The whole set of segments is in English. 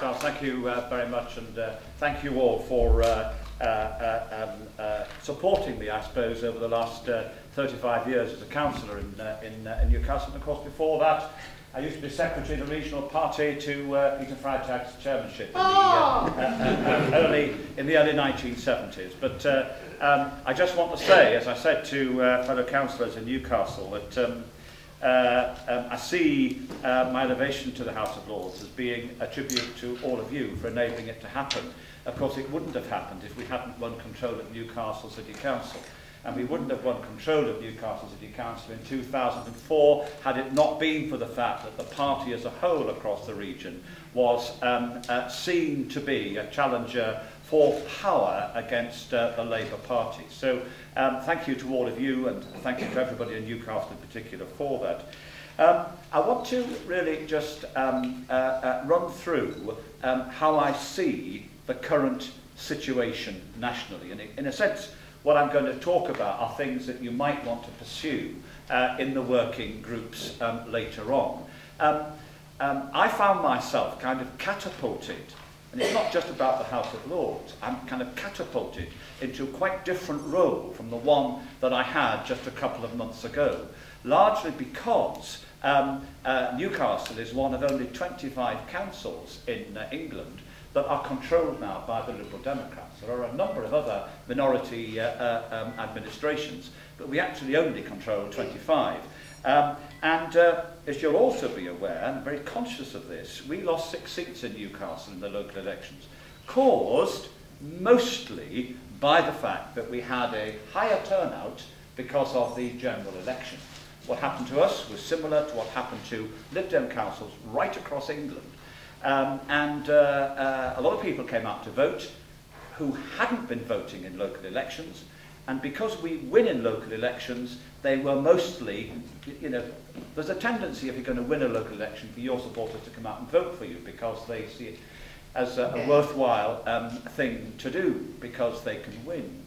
Charles, thank you very much, and thank you all for supporting me, I suppose, over the last 35 years as a councillor in Newcastle. And of course, before that, I used to be secretary of the regional party to Peter Freitag's chairmanship in the early 1970s. But I just want to say, as I said to fellow councillors in Newcastle, that I see my elevation to the House of Lords as being a tribute to all of you for enabling it to happen. Of course, it wouldn't have happened if we hadn't won control of Newcastle City Council. And we wouldn't have won control of Newcastle City Council in 2004 had it not been for the fact that the party as a whole across the region was seen to be a challenger for power against the Labour Party. So thank you to all of you, and thank you to everybody in Newcastle in particular for that. I want to really just run through how I see the current situation nationally. And in a sense, what I'm going to talk about are things that you might want to pursue in the working groups later on. I found myself kind of catapulted, and it's not just about the House of Lords, I'm kind of catapulted into a quite different role from the one that I had just a couple of months ago, largely because Newcastle is one of only 25 councils in England that are controlled now by the Liberal Democrats. There are a number of other minority administrations, but we actually only control 25. As you'll also be aware, and very conscious of this, we lost 6 seats in Newcastle in the local elections, caused mostly by the fact that we had a higher turnout because of the general election. What happened to us was similar to what happened to Lib Dem councils right across England. A lot of people came out to vote who hadn't been voting in local elections, and because we win in local elections, they were mostly, you know, there's a tendency if you're going to win a local election for your supporters to come out and vote for you because they see it as a worthwhile thing to do because they can win.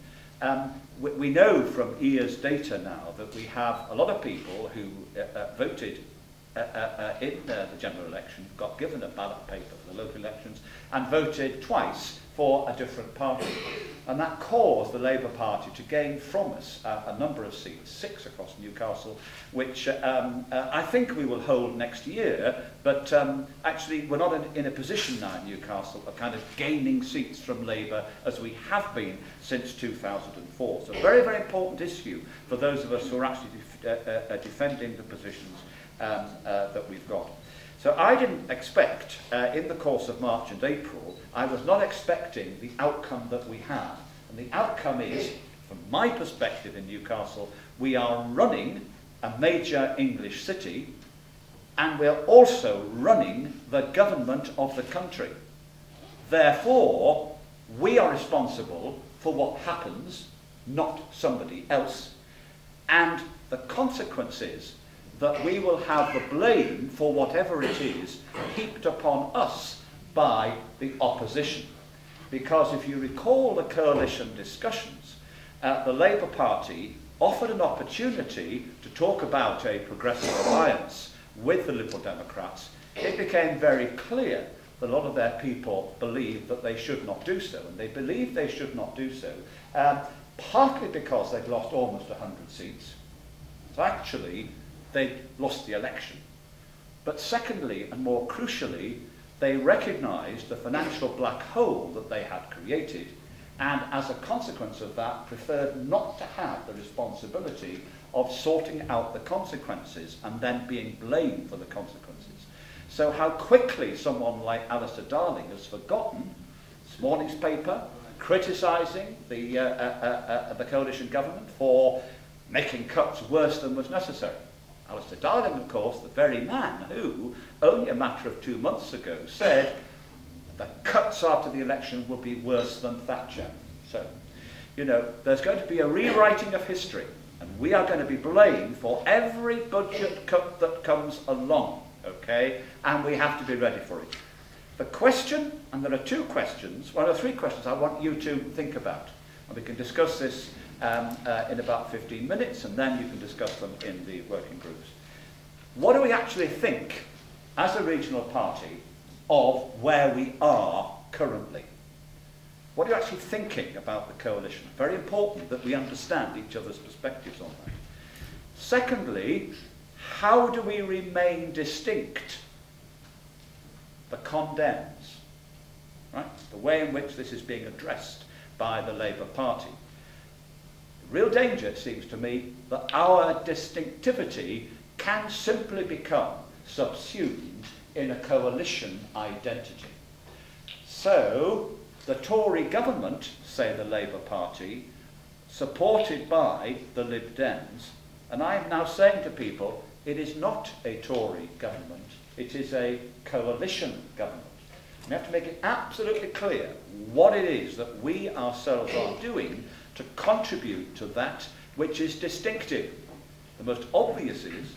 We know from EA's data now that we have a lot of people who voted in the general election, got given a ballot paper for the local elections, and voted twice for a different party. And that caused the Labour Party to gain from us a number of seats, 6 across Newcastle, which I think we will hold next year, but actually we're not in a position now in Newcastle of kind of gaining seats from Labour as we have been since 2004. So a very, very important issue for those of us who are actually defending the positions that we've got. So I didn't expect, in the course of March and April, I was not expecting the outcome that we have. And the outcome is, from my perspective in Newcastle, we are running a major English city, and we're also running the government of the country. Therefore, we are responsible for what happens, not somebody else, and the consequences that we will have the blame for whatever it is heaped upon us by the opposition. Because if you recall the coalition discussions, the Labour Party offered an opportunity to talk about a progressive alliance with the Liberal Democrats. It became very clear that a lot of their people believed that they should not do so, and they believed they should not do so, partly because they'd lost almost 100 seats. So actually, they lost the election. But secondly, and more crucially, they recognised the financial black hole that they had created, and as a consequence of that, preferred not to have the responsibility of sorting out the consequences and then being blamed for the consequences. So how quickly someone like Alistair Darling has forgotten this morning's paper criticising the coalition government for making cuts worse than was necessary. Alistair Darling, of course, the very man who, only a matter of 2 months ago, said the cuts after the election will be worse than Thatcher. So, you know, there's going to be a rewriting of history, and we are going to be blamed for every budget cut that comes along, okay? And we have to be ready for it. The question, and there are 2 questions, well, there are 3 questions I want you to think about, and we can discuss this in about 15 minutes, and then you can discuss them in the working groups. What do we actually think, as a regional party, of where we are currently. What are you actually thinking about the coalition? Very important that we understand each other's perspectives on that. Secondly, how do we remain distinct? The condemns, right? The way in which this is being addressed by the Labour Party. The real danger, it seems to me, that our distinctivity can simply become subsumed in a coalition identity. So, the Tory government, say the Labour Party, supported by the Lib Dems, and I am now saying to people, it is not a Tory government, it is a coalition government. We have to make it absolutely clear what it is that we ourselves are doing to contribute to that which is distinctive. The most obvious is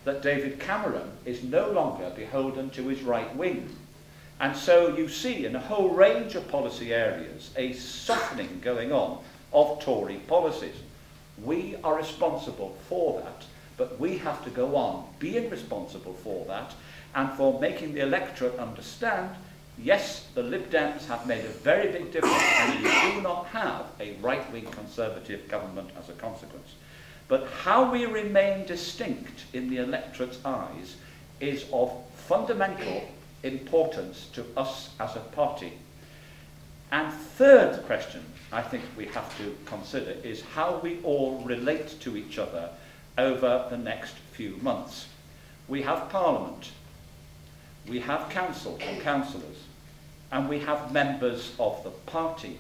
that David Cameron is no longer beholden to his right wing. And so you see in a whole range of policy areas a softening going on of Tory policies. We are responsible for that, but we have to go on being responsible for that and for making the electorate understand, yes, the Lib Dems have made a very big difference and we do not have a right-wing Conservative government as a consequence. But how we remain distinct in the electorate's eyes is of fundamental importance to us as a party. And third question I think we have to consider is how we all relate to each other over the next few months. We have Parliament, we have council and councillors, and we have members of the party.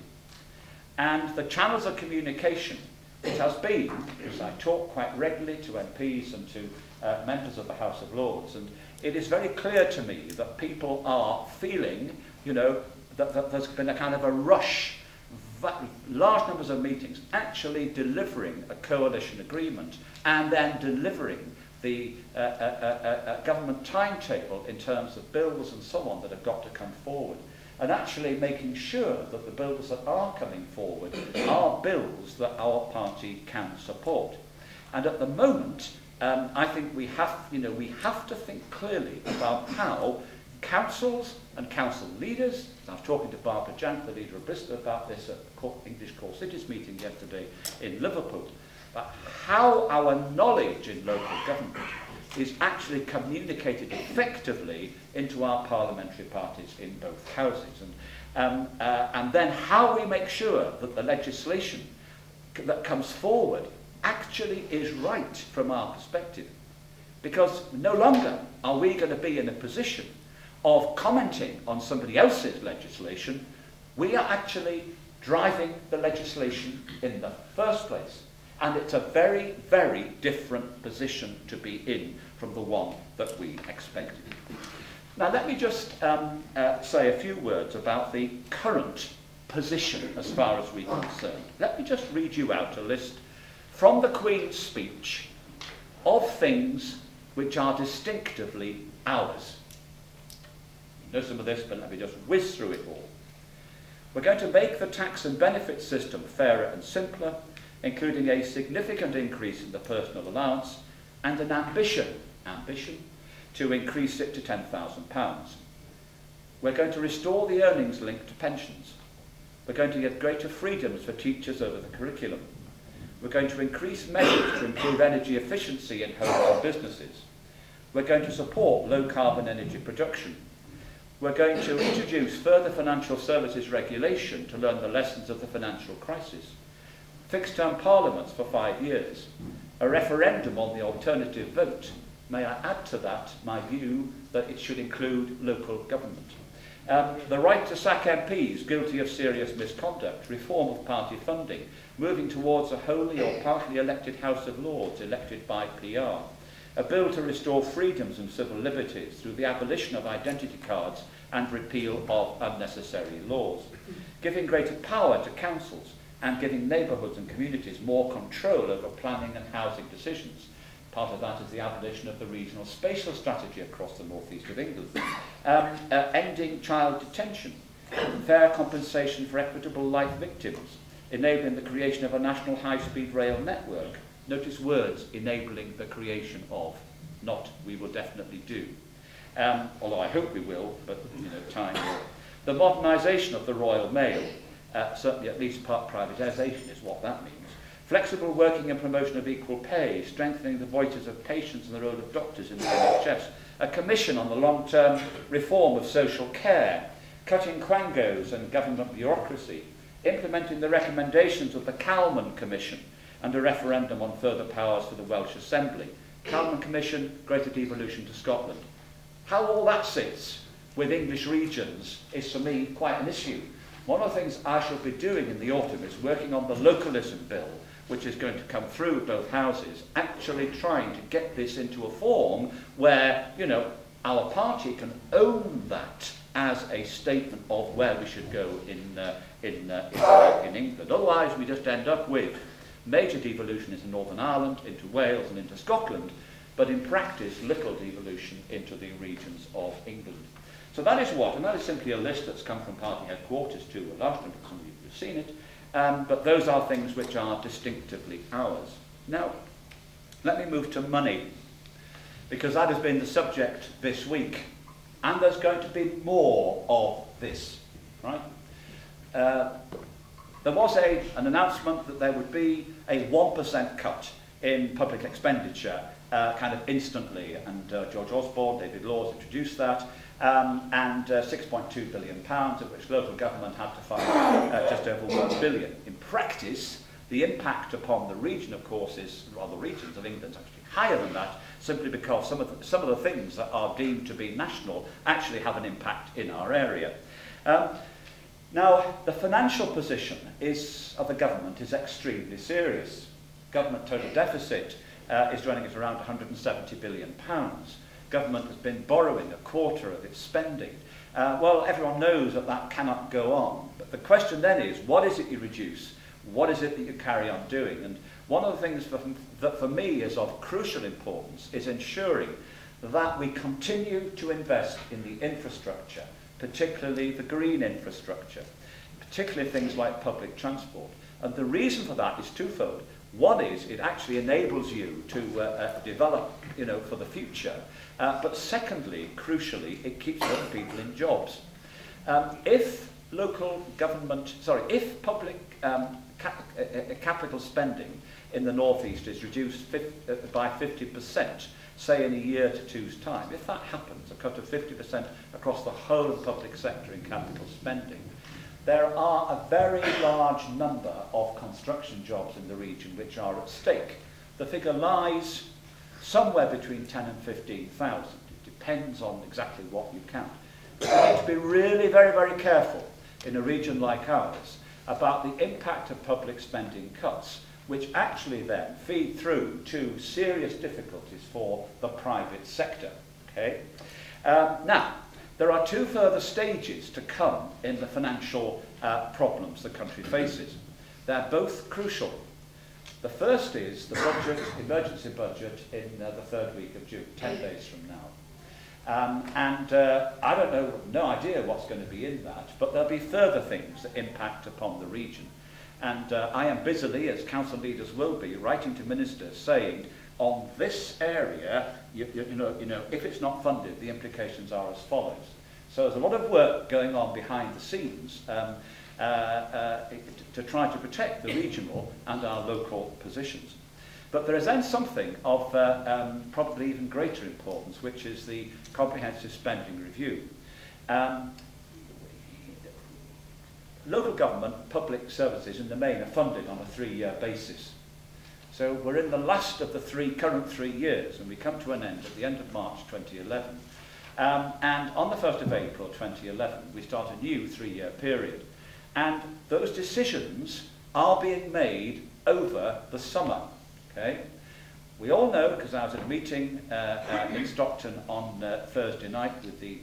And the channels of communication, it has been, because I talk quite regularly to MPs and to members of the House of Lords, and it is very clear to me that people are feeling, you know, that there's been a kind of a rush, large numbers of meetings, actually delivering a coalition agreement and then delivering the government timetable in terms of bills and so on that have got to come forward. And actually making sure that the bills that are coming forward are bills that our party can support. And at the moment, I think we have to think clearly about how councils and council leaders, I was talking to Barbara Jank, the leader of Bristol, about this at the English Core Cities meeting yesterday in Liverpool, about how our knowledge in local government is actually communicated effectively into our parliamentary parties in both houses. And then how we make sure that the legislation that comes forward actually is right from our perspective. Because no longer are we going to be in a position of commenting on somebody else's legislation. We are actually driving the legislation in the first place. And it's a very, very different position to be in from the one that we expected. Now let me just say a few words about the current position as far as we're concerned. Let me just read you out a list from the Queen's speech of things which are distinctively ours. You know some of this, but let me just whiz through it all. We're going to make the tax and benefit system fairer and simpler, including a significant increase in the personal allowance and an ambition to increase it to £10,000. We're going to restore the earnings linked to pensions. We're going to give greater freedoms for teachers over the curriculum. We're going to increase measures to improve energy efficiency in homes and businesses. We're going to support low carbon energy production. We're going to introduce further financial services regulation to learn the lessons of the financial crisis. Fixed-term parliaments for 5 years. A referendum on the alternative vote. May I add to that my view that it should include local government. The right to sack MPs guilty of serious misconduct, reform of party funding, moving towards a wholly or partly elected House of Lords elected by PR. A bill to restore freedoms and civil liberties through the abolition of identity cards and repeal of unnecessary laws. Giving greater power to councils and giving neighbourhoods and communities more control over planning and housing decisions. Part of that is the abolition of the regional spatial strategy across the North East of England. Ending child detention, fair compensation for equitable life victims, enabling the creation of a national high-speed rail network. Notice words, enabling the creation of, not we will definitely do. although I hope we will, but time will. The modernisation of the Royal Mail, certainly at least part privatisation is what that means. Flexible working and promotion of equal pay, strengthening the voices of patients and the role of doctors in the NHS, a commission on the long-term reform of social care, cutting quangos and government bureaucracy, implementing the recommendations of the Calman Commission, and a referendum on further powers for the Welsh Assembly. Calman Commission, greater devolution to Scotland. How all that sits with English regions is, for me, quite an issue. One of the things I shall be doing in the autumn is working on the localism bill, which is going to come through both houses, actually trying to get this into a form where, our party can own that as a statement of where we should go in England. Otherwise, we just end up with major devolution into Northern Ireland, into Wales and into Scotland, but in practice, little devolution into the regions of England. So that is what, and that is simply a list that's come from party headquarters to a large number of some of you have seen it, but those are things which are distinctively ours. Now, let me move to money, because that has been the subject this week, and there's going to be more of this, right? There was an announcement that there would be a 1% cut in public expenditure kind of instantly, and George Osborne, David Laws introduced that, and £6.2 billion, of which local government had to fund just over £1 billion. In practice, the impact upon the region, of course, is, well, the regions of England is actually higher than that, simply because some of the things that are deemed to be national actually have an impact in our area. Now, the financial position of the government is extremely serious. Government total deficit is running at around £170 billion. Government has been borrowing a quarter of its spending. Well, everyone knows that that cannot go on. But the question then is, what is it you reduce? What is it that you carry on doing? And one of the things that for me is of crucial importance is ensuring that we continue to invest in the infrastructure, particularly the green infrastructure, particularly things like public transport. And the reason for that is twofold. One is it actually enables you to develop, for the future. But secondly, crucially, it keeps other people in jobs. If public capital spending in the North East is reduced by 50%, say in a year to two's time, if that happens, a cut of 50% across the whole of the public sector in capital spending, there are a very large number of construction jobs in the region which are at stake. The figure lies somewhere between 10 and 15,000. It depends on exactly what you count. But we need to be really very, very careful in a region like ours about the impact of public spending cuts, which actually then feed through to serious difficulties for the private sector. Okay? Now, there are two further stages to come in the financial problems the country faces. They're both crucial. The first is the budget, emergency budget in the third week of June, 10 days from now. I don't know, no idea what's going to be in that, but there'll be further things that impact upon the region. And I am busily, as council leaders will be, writing to ministers saying, on this area, if it's not funded, the implications are as follows. So there's a lot of work going on behind the scenes to try to protect the regional and our local positions. But there is then something of probably even greater importance, which is the comprehensive spending review. Local government, public services in the main are funded on a 3-year basis. So we're in the last of the current 3 years, and we come to an end at the end of March 2011. And on the 1st of April 2011, we start a new 3-year period. And those decisions are being made over the summer. Okay? We all know, because I was at a meeting in Stockton on Thursday night with the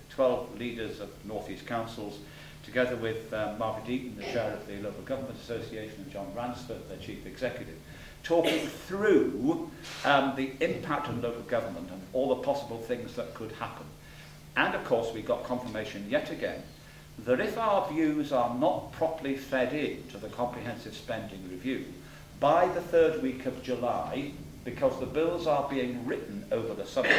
12 leaders of North East councils, together with Margaret Eaton, the chair of the Local Government Association, and John Ransford, their chief executive, talking through the impact on local government and all the possible things that could happen. And of course, we got confirmation yet again that if our views are not properly fed into the comprehensive spending review, by the 3rd week of July, because the bills are being written over the summer,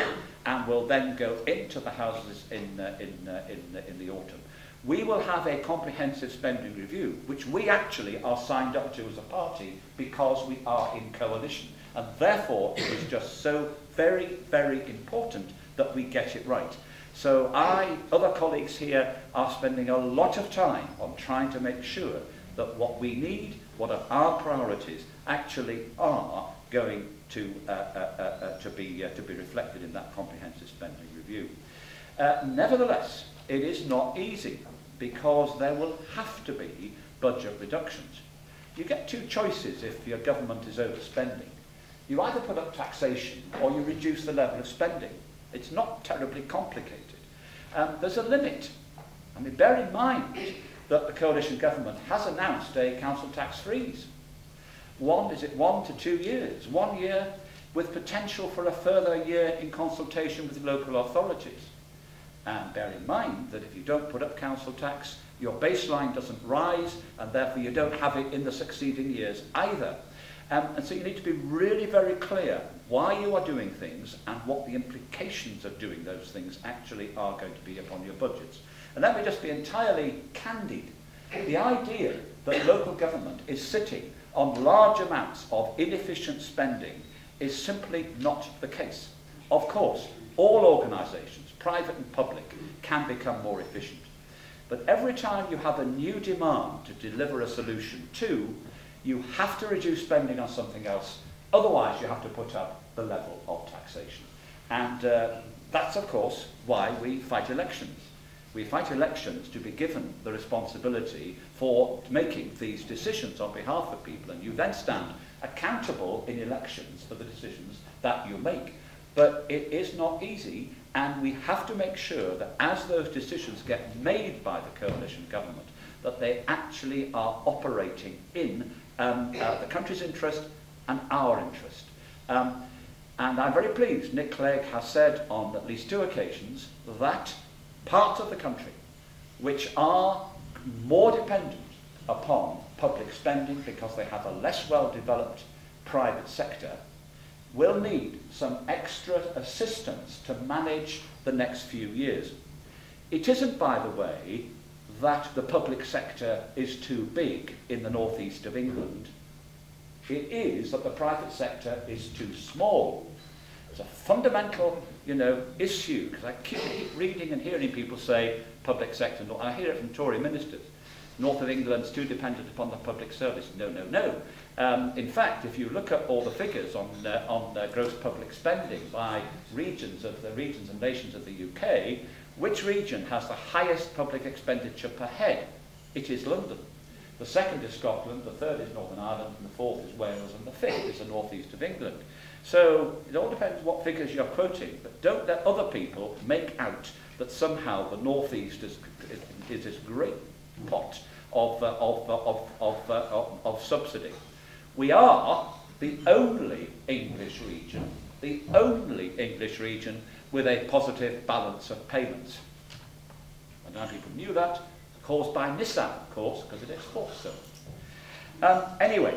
and will then go into the houses in the autumn. We will have a comprehensive spending review, which we actually are signed up to as a party because we are in coalition. And therefore, it is just so very, very important that we get it right. So other colleagues here are spending a lot of time on trying to make sure that what we need, what are our priorities, actually are going to be reflected in that comprehensive spending review. Nevertheless, it is not easy because there will have to be budget reductions. You get two choices if your government is overspending. You either put up taxation or you reduce the level of spending. It's not terribly complicated. There's a limit. I mean, bear in mind that the coalition government has announced a council tax freeze. 1 to 2 years? 1 year with potential for a further year in consultation with local authorities. And bear in mind that if you don't put up council tax, your baseline doesn't rise, and therefore you don't have it in the succeeding years either. And so you need to be really very clear why you are doing things and what the implications of doing those things actually are going to be upon your budgets. And let me just be entirely candid. The idea that local government is sitting on large amounts of inefficient spending is simply not the case. Of course, all organisations, private and public, can become more efficient. But every time you have a new demand to deliver a solution to, you have to reduce spending on something else, otherwise you have to put up the level of taxation. And that's, of course, why we fight elections. We fight elections to be given the responsibility for making these decisions on behalf of people, and you then stand accountable in elections for the decisions that you make. But it is not easy, and we have to make sure that as those decisions get made by the coalition government, that they actually are operating in the country's interest and our interest. And I'm very pleased Nick Clegg has said on at least 2 occasions that parts of the country which are more dependent upon public spending because they have a less well-developed private sector will need some extra assistance to manage the next few years. It isn't, by the way, that the public sector is too big in the northeast of England. It is that the private sector is too small. It's a fundamental, issue, because I keep reading and hearing people say public sector, and I hear it from Tory ministers. North of England's too dependent upon the public service. No, no, no. In fact, if you look at all the figures on gross public spending by regions and nations of the UK, which region has the highest public expenditure per head? It is London. The second is Scotland, the third is Northern Ireland, and the fourth is Wales, and the fifth is the northeast of England. So it all depends what figures you're quoting, but don't let other people make out that somehow the northeast is this great pot of subsidy. We are the only English region with a positive balance of payments. And now people knew that, caused by Nissan, of course, because it exports so. Anyway,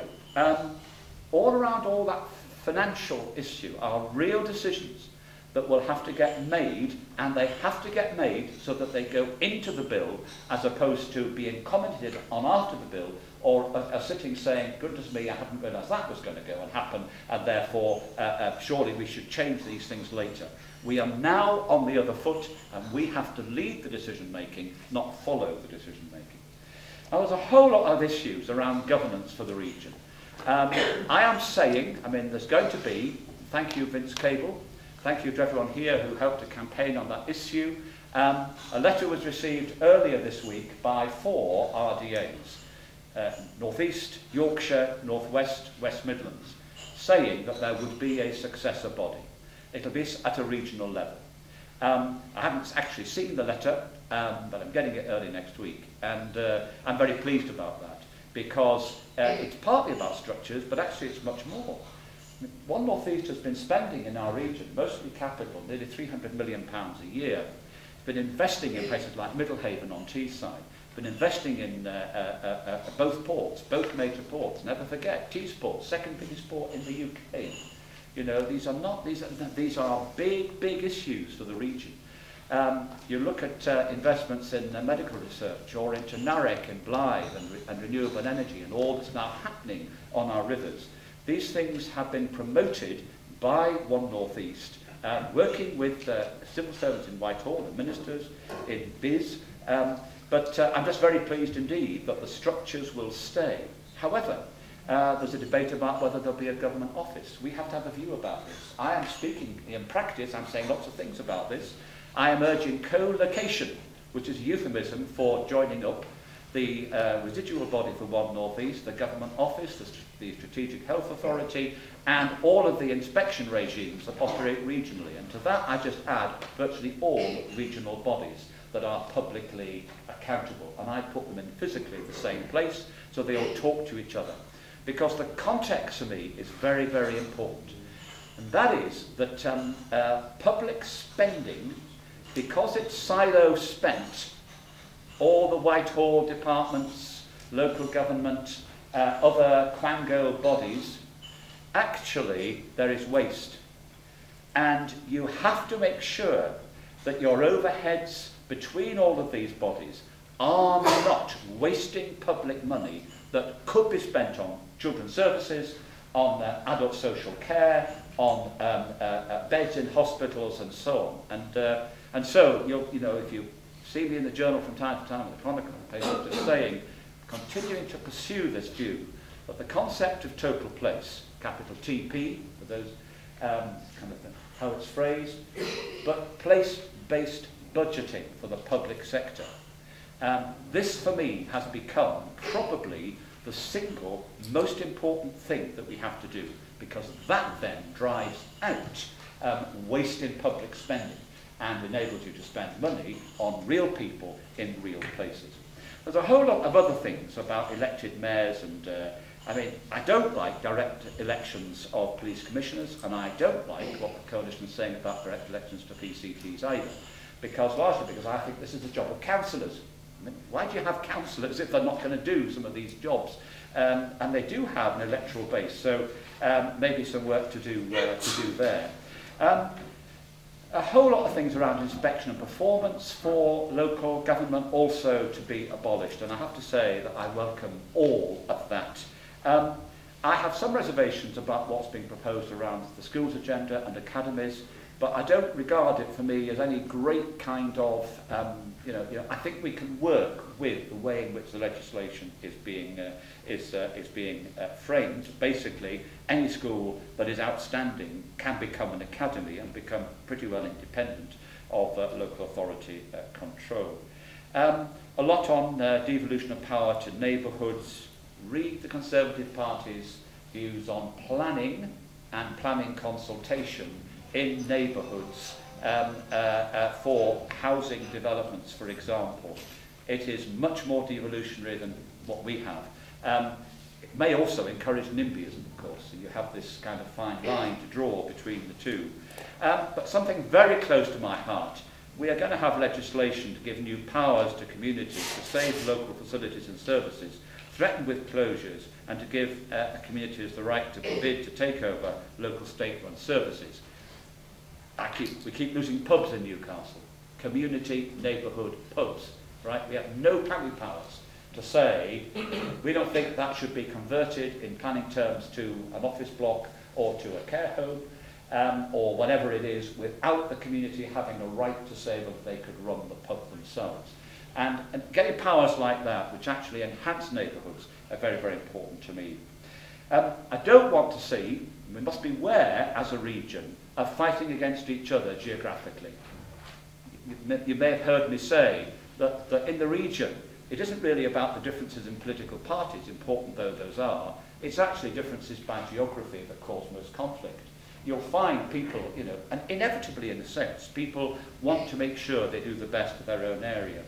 all around all that financial issue are real decisions that will have to get made, and they have to get made so that they go into the bill as opposed to being commented on after the bill, or sitting saying, goodness me, I hadn't realised that was going to go and happen, and therefore surely we should change these things later. We are now on the other foot, and we have to lead the decision making, not follow the decision making. Now, there's a whole lot of issues around governance for the region. I am saying, there's going to be, thank you Vince Cable, thank you to everyone here who helped to campaign on that issue. A letter was received earlier this week by 4 RDAs, North East, Yorkshire, North West, West Midlands, saying that there would be a successor body. It'll be at a regional level. I haven't actually seen the letter, but I'm getting it early next week, and I'm very pleased about that, because it's partly about structures, but actually it's much more. One North East has been spending in our region, mostly capital, nearly £300 million a year. It's been investing in places like Middlehaven on Teesside. It's been investing in both ports, both major ports. Never forget, Teesport, second biggest port in the UK. You know, these are big, big issues for the region. You look at investments in medical research or into NAREC and Blythe and renewable energy and all that's now happening on our rivers. These things have been promoted by One North East, working with civil servants in Whitehall and ministers in BIS. But I'm just very pleased indeed that the structures will stay. However, there's a debate about whether there'll be a government office. We have to have a view about this. I am speaking in practice, I'm saying lots of things about this. I am urging co-location, which is a euphemism for joining up the residual body for One North East, the government office, the Strategic Health Authority, and all of the inspection regimes that operate regionally. And to that I just add virtually all regional bodies that are publicly accountable. And I put them in physically the same place so they all talk to each other. Because the context for me is very, very important. And that is that public spending, because it's silo spent, all the Whitehall departments, local government, other Quango bodies, actually there is waste. And you have to make sure that your overheads between all of these bodies are not wasting public money that could be spent on children's services, on adult social care, on beds in hospitals and so on. And so, you know, if you see me in the journal from time to time, in the Chronicle, I'm just saying, continuing to pursue this view that the concept of total place, capital TP, for those how it's phrased, but place-based budgeting for the public sector. This, for me, has become probably the single most important thing that we have to do, because that then drives out waste in public spending and enables you to spend money on real people in real places. There's a whole lot of other things about elected mayors, and I mean, I don't like direct elections of police commissioners, and I don't like what the coalition is saying about direct elections to PCTs either, largely because I think this is the job of councillors. I mean, why do you have councillors if they're not going to do some of these jobs? And they do have an electoral base, so maybe some work to do there. A whole lot of things around inspection and performance for local government also to be abolished, and I have to say that I welcome all of that. I have some reservations about what's being proposed around the schools agenda and academies, but I don't regard it for me as any great kind of, I think we can work with the way in which the legislation is being framed. Basically, any school that is outstanding can become an academy and become pretty well independent of local authority control. A lot on devolution of power to neighbourhoods. Read the Conservative Party's views on planning and planning consultation in neighbourhoods for housing developments, for example. It is much more devolutionary than what we have. It may also encourage NIMBYism, of course, so you have this kind of fine line to draw between the two. But something very close to my heart, we are going to have legislation to give new powers to communities to save local facilities and services, threatened with closures, and to give communities the right to bid to take over local state-run services. We keep losing pubs in Newcastle. Community, neighbourhood pubs, right? We have no planning powers to say we don't think that should be converted in planning terms to an office block or to a care home or whatever it is, without the community having a right to say that they could run the pub themselves. And getting powers like that, which actually enhance neighbourhoods, are very, very important to me. I don't want to see, we must beware as a region of fighting against each other geographically. You may have heard me say that in the region, it isn't really about the differences in political parties, important though those are. It's actually differences by geography that cause most conflict. You'll find people, and inevitably in a sense, people want to make sure they do the best for their own area.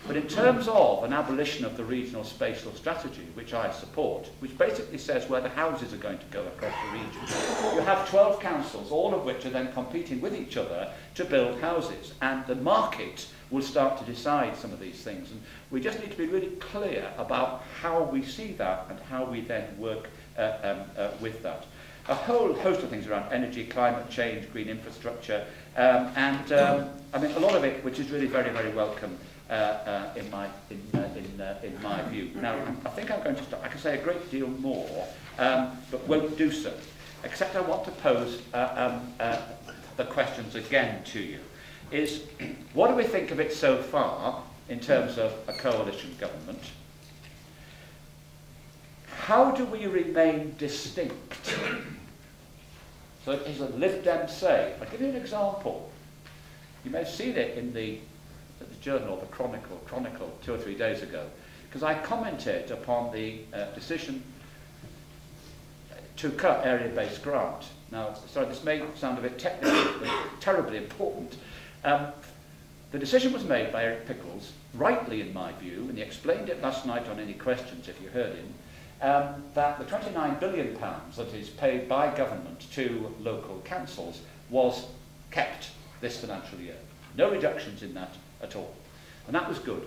But in terms of an abolition of the regional spatial strategy, which I support, which basically says where the houses are going to go across the region, you have 12 councils, all of which are then competing with each other to build houses. And the market will start to decide some of these things. And we just need to be really clear about how we see that and how we then work with that. a whole host of things around energy, climate change, green infrastructure, I mean, a lot of it which is really very, very welcome in my view. Now, I think I'm going to stop. I can say a great deal more, but won't do so, except I want to pose the questions again to you. Is, what do we think of it so far in terms of a coalition government? How do we remain distinct? So as a Lib Dem say, I'll give you an example. You may have seen it in the Journal or the Chronicle 2 or 3 days ago, because I commented upon the decision to cut area-based grant. Now, sorry, this may sound a bit technical, but terribly important. The decision was made by Eric Pickles, rightly in my view, and he explained it last night on Any Questions, if you heard him, that the £29 billion that is paid by government to local councils was kept this financial year. No reductions in that at all. And that was good.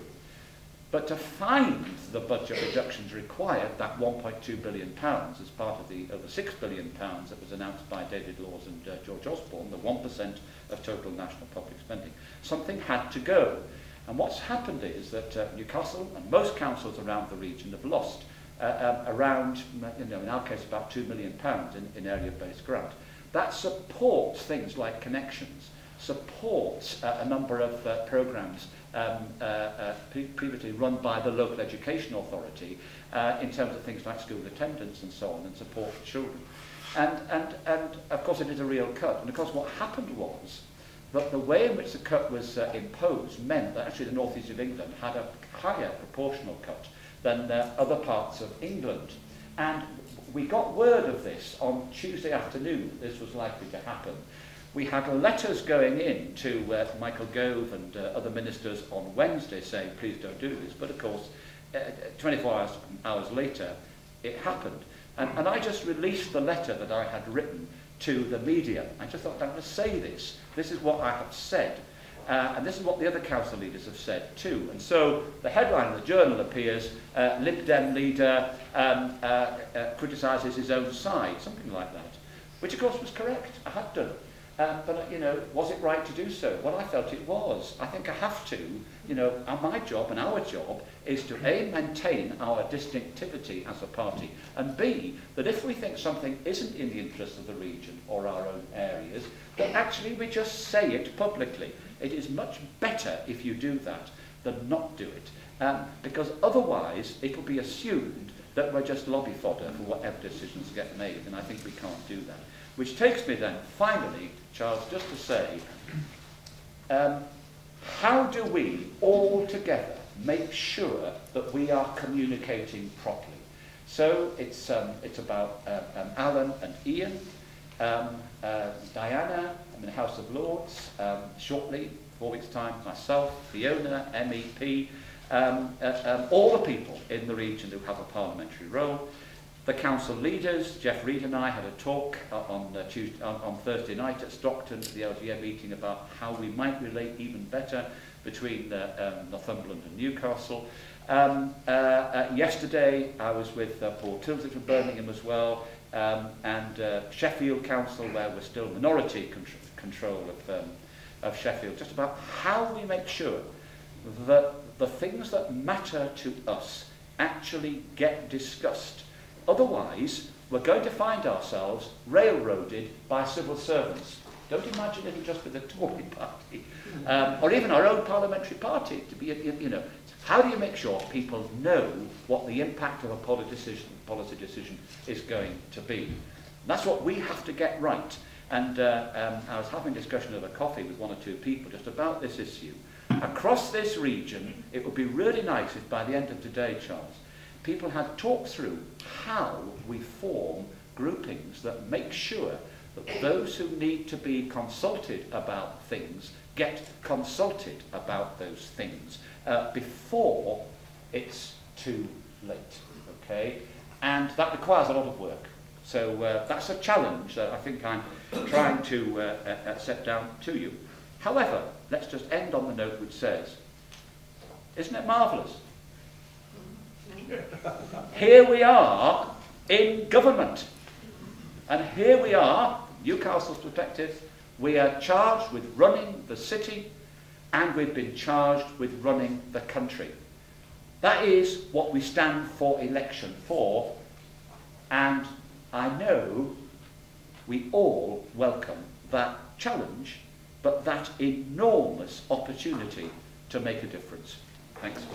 But to find the budget reductions required that £1.2 billion as part of the over £6 billion that was announced by David Laws and George Osborne, the 1% of total national public spending. Something had to go. And what's happened is that Newcastle and most councils around the region have lost around, in our case, about £2 million in area-based grant. That supports things like connections, supports a number of programmes previously run by the local education authority in terms of things like school attendance and so on, and support for children. And of course it is a real cut. And of course what happened was that the way in which the cut was imposed meant that actually the North East of England had a higher proportional cut than other parts of England. And we got word of this on Tuesday afternoon. This was likely to happen. We had letters going in to Michael Gove and other ministers on Wednesday saying, please don't do this. But of course, 24 hours later, it happened. And I just released the letter that I had written to the media. I just thought, I'm going to say this. This is what I have said. And this is what the other council leaders have said too. And so the headline of the Journal appears, Lib Dem leader criticises his own side, something like that. Which of course was correct. I had done. But, was it right to do so? Well, I felt it was. I think I have to. My job and our job is to A, maintain our distinctivity as a party, and B, that if we think something isn't in the interest of the region or our own areas, that actually we just say it publicly. It is much better if you do that than not do it, because otherwise it will be assumed that we're just lobby fodder for whatever decisions get made, and I think we can't do that. Which takes me then, finally, Charles, just to say, how do we all together make sure that we are communicating properly? So it's about Alan and Ian, Diana, I'm in the House of Lords, shortly, 4 weeks' time, myself, Fiona, MEP, all the people in the region who have a parliamentary role. The council leaders, Jeff Reid and I had a talk on Thursday night at Stockton to the LGA meeting about how we might relate even better between Northumberland and Newcastle. Yesterday I was with Paul Tilsley from Birmingham as well, and Sheffield Council, where we're still minority control of Sheffield, just about how we make sure that the things that matter to us actually get discussed. Otherwise, we're going to find ourselves railroaded by civil servants. Don't imagine it'll just be the Tory party, or even our own parliamentary party. To be, how do you make sure people know what the impact of a policy decision is going to be? And that's what we have to get right. And I was having a discussion over coffee with 1 or 2 people just about this issue. Across this region, it would be really nice if by the end of today, Charles, people had talked through how we form groupings that make sure that those who need to be consulted about things get consulted about those things before it's too late, okay? And that requires a lot of work. So that's a challenge that I think I'm trying to set down to you. However, let's just end on the note which says, isn't it marvellous? Here we are in government. And here we are, from Newcastle's perspective, we are charged with running the city, and we've been charged with running the country. That is what we stand for election for, and I know we all welcome that challenge, but that enormous opportunity to make a difference. Thanks.